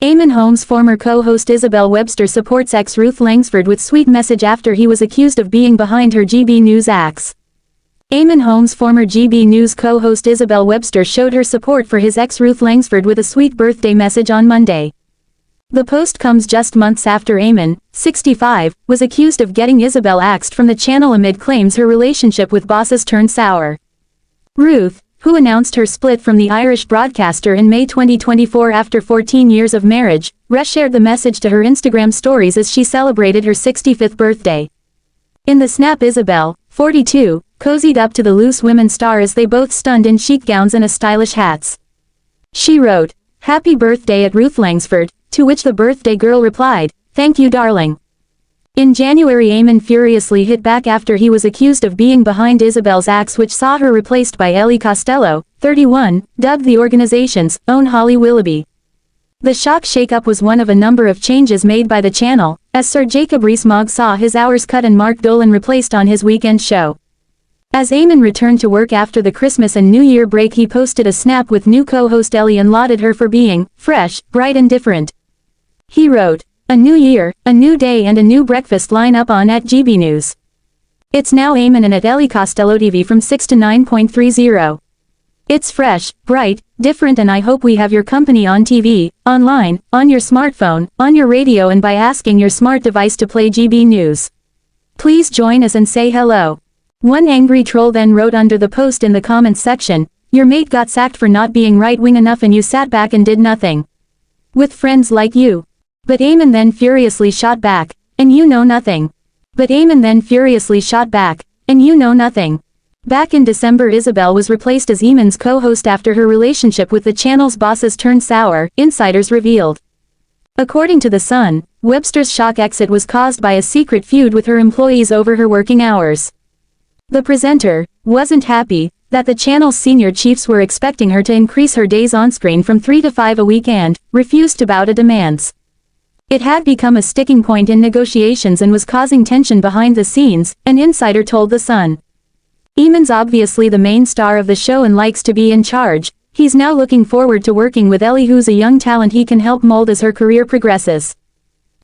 Eamonn Holmes' former co-host Isabel Webster supports ex Ruth Langsford with sweet message after he was accused of being behind her GB News acts. Eamonn Holmes' former GB News co-host Isabel Webster showed her support for his ex Ruth Langsford with a sweet birthday message on Monday. The post comes just months after Eamonn, 65, was accused of getting Isabel axed from the channel amid claims her relationship with bosses turned sour. Ruth, who announced her split from the Irish broadcaster in May 2024 after 14 years of marriage, reshared the message to her Instagram stories as she celebrated her 65th birthday. In the snap, Isabel, 42, cozied up to the loose women star as they both stunned in chic gowns and stylish hats. She wrote, "Happy birthday at Ruth Langsford," to which the birthday girl replied, "Thank you, darling." In January, Eamonn furiously hit back after he was accused of being behind Isabel's acts, which saw her replaced by Ellie Costello, 31, dubbed the organization's own Holly Willoughby. The shock shakeup was one of a number of changes made by the channel, as Sir Jacob Rees-Mogg saw his hours cut and Mark Dolan replaced on his weekend show. As Eamonn returned to work after the Christmas and New Year break, he posted a snap with new co-host Ellie and lauded her for being fresh, bright and different. He wrote, "A new year, a new day and a new breakfast lineup on at GB News. It's now Eamonn and at Ellie Costello TV from 6 to 9:30. It's fresh, bright, different, and I hope we have your company on TV, online, on your smartphone, on your radio, and by asking your smart device to play GB News. Please join us and say hello." One angry troll then wrote under the post in the comments section, "Your mate got sacked for not being right-wing enough and you sat back and did nothing. With friends like you." But Eamonn then furiously shot back, "And you know nothing." But Eamonn then furiously shot back, "And you know nothing." Back in December, Isabel was replaced as Eamonn's co-host after her relationship with the channel's bosses turned sour, insiders revealed. According to The Sun, Webster's shock exit was caused by a secret feud with her employees over her working hours. The presenter wasn't happy that the channel's senior chiefs were expecting her to increase her days on screen from 3 to 5 a week and refused to bow to demands. It had become a sticking point in negotiations and was causing tension behind the scenes, an insider told The Sun. Eamonn's obviously the main star of the show and likes to be in charge. He's now looking forward to working with Ellie, who's a young talent he can help mold as her career progresses.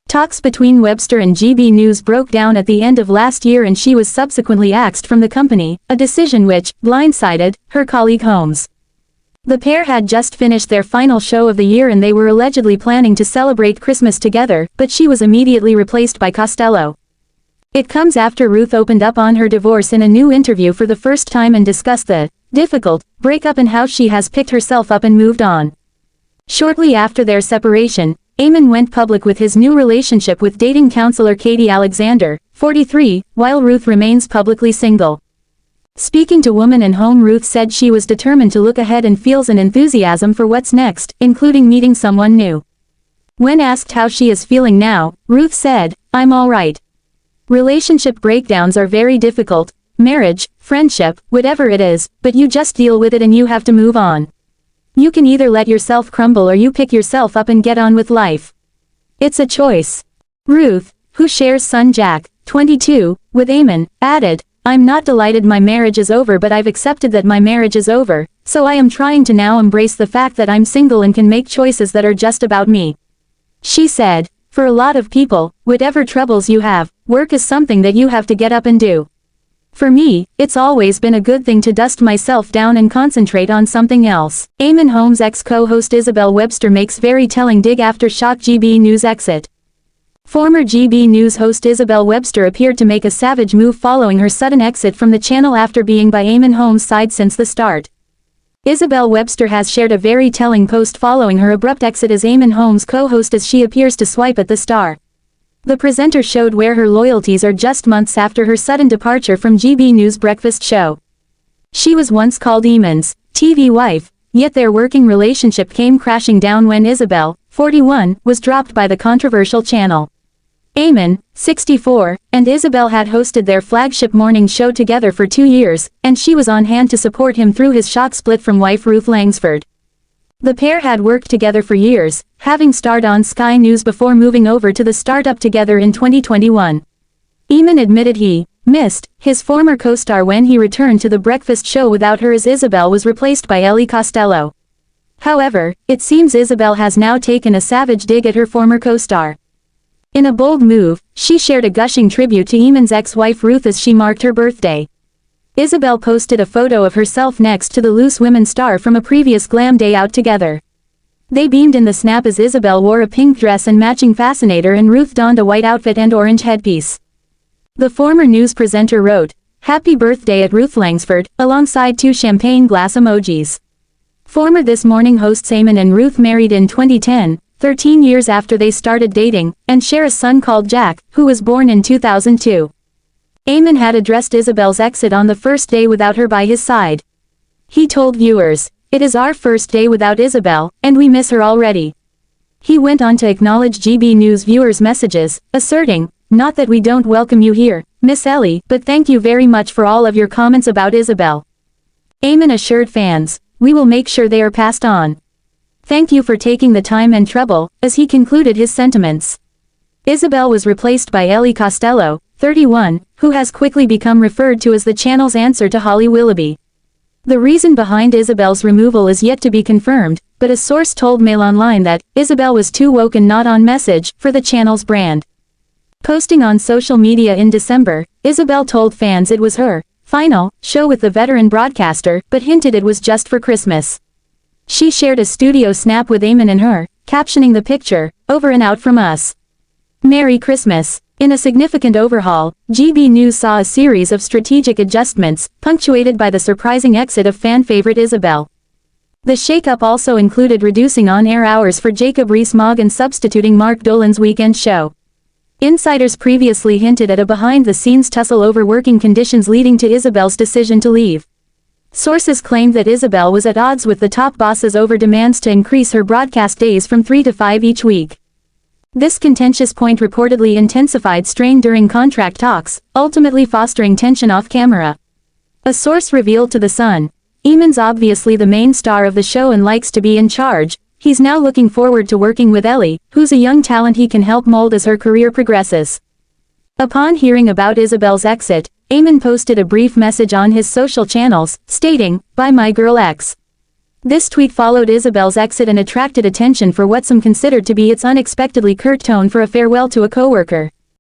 Talks between Webster and GB News broke down at the end of last year and she was subsequently axed from the company, a decision which blindsided her colleague Holmes. The pair had just finished their final show of the year and they were allegedly planning to celebrate Christmas together, but she was immediately replaced by Costello. It comes after Ruth opened up on her divorce in a new interview for the first time and discussed the difficult breakup and how she has picked herself up and moved on. Shortly after their separation, Eamonn went public with his new relationship with dating counselor Katie Alexander, 43, while Ruth remains publicly single. Speaking to Woman and Home, Ruth said she was determined to look ahead and feels an enthusiasm for what's next, including meeting someone new. When asked how she is feeling now, Ruth said, "I'm all right. Relationship breakdowns are very difficult, marriage, friendship, whatever it is, but you just deal with it and you have to move on. You can either let yourself crumble or you pick yourself up and get on with life. It's a choice." Ruth, who shares son Jack, 22, with Eamonn, added, "I'm not delighted my marriage is over, but I've accepted that my marriage is over, so I am trying to now embrace the fact that I'm single and can make choices that are just about me." She said, "For a lot of people, whatever troubles you have, work is something that you have to get up and do. For me, it's always been a good thing to dust myself down and concentrate on something else." Eamonn Holmes' ex-co-host Isabel Webster makes very telling dig after shock GB News exit. Former GB News host Isabel Webster appeared to make a savage move following her sudden exit from the channel after being by Eamonn Holmes' side since the start. Isabel Webster has shared a very telling post following her abrupt exit as Eamonn Holmes' co-host as she appears to swipe at the star. The presenter showed where her loyalties are just months after her sudden departure from GB News' breakfast show. She was once called Eamonn's TV wife, yet their working relationship came crashing down when Isabel, 41, was dropped by the controversial channel. Eamonn, 64, and Isabel had hosted their flagship morning show together for 2 years, and she was on hand to support him through his shock split from wife Ruth Langsford. The pair had worked together for years, having starred on Sky News before moving over to the startup together in 2021. Eamonn admitted he missed his former co-star when he returned to the breakfast show without her as Isabel was replaced by Ellie Costello. However, it seems Isabel has now taken a savage dig at her former co-star. In a bold move, she shared a gushing tribute to Eamonn's ex-wife Ruth as she marked her birthday. Isabel posted a photo of herself next to the loose women star from a previous glam day out together. They beamed in the snap as Isabel wore a pink dress and matching fascinator and Ruth donned a white outfit and orange headpiece. The former news presenter wrote, "Happy birthday at Ruth Langsford," alongside 2 champagne glass emojis. Former This Morning hosts Eamonn and Ruth married in 2010, 13 years after they started dating, and share a son called Jack, who was born in 2002. Eamonn had addressed Isabel's exit on the first day without her by his side. He told viewers, "It is our first day without Isabel, and we miss her already." He went on to acknowledge GB News viewers' messages, asserting, "Not that we don't welcome you here, Miss Ellie, but thank you very much for all of your comments about Isabel." Eamonn assured fans, "We will make sure they are passed on. Thank you for taking the time and trouble," as he concluded his sentiments. Isabel was replaced by Ellie Costello, 31, who has quickly become referred to as the channel's answer to Holly Willoughby. The reason behind Isabel's removal is yet to be confirmed, but a source told Mail Online that Isabel was too woke and not on message for the channel's brand. Posting on social media in December, Isabel told fans it was her final show with the veteran broadcaster, but hinted it was just for Christmas. She shared a studio snap with Eamonn and her, captioning the picture, "Over and out from us. Merry Christmas." In a significant overhaul, GB News saw a series of strategic adjustments, punctuated by the surprising exit of fan favorite Isabel. The shakeup also included reducing on-air hours for Jacob Rees-Mogg and substituting Mark Dolan's weekend show. Insiders previously hinted at a behind-the-scenes tussle over working conditions leading to Isabel's decision to leave. Sources claimed that Isabel was at odds with the top bosses over demands to increase her broadcast days from 3 to 5 each week. This contentious point reportedly intensified strain during contract talks, ultimately fostering tension off-camera. A source revealed to The Sun, "Eamonn's obviously the main star of the show and likes to be in charge. He's now looking forward to working with Ellie, who's a young talent he can help mold as her career progresses." Upon hearing about Isabel's exit, Eamonn posted a brief message on his social channels, stating, "Bye my girl X." This tweet followed Isabel's exit and attracted attention for what some considered to be its unexpectedly curt tone for a farewell to a coworker.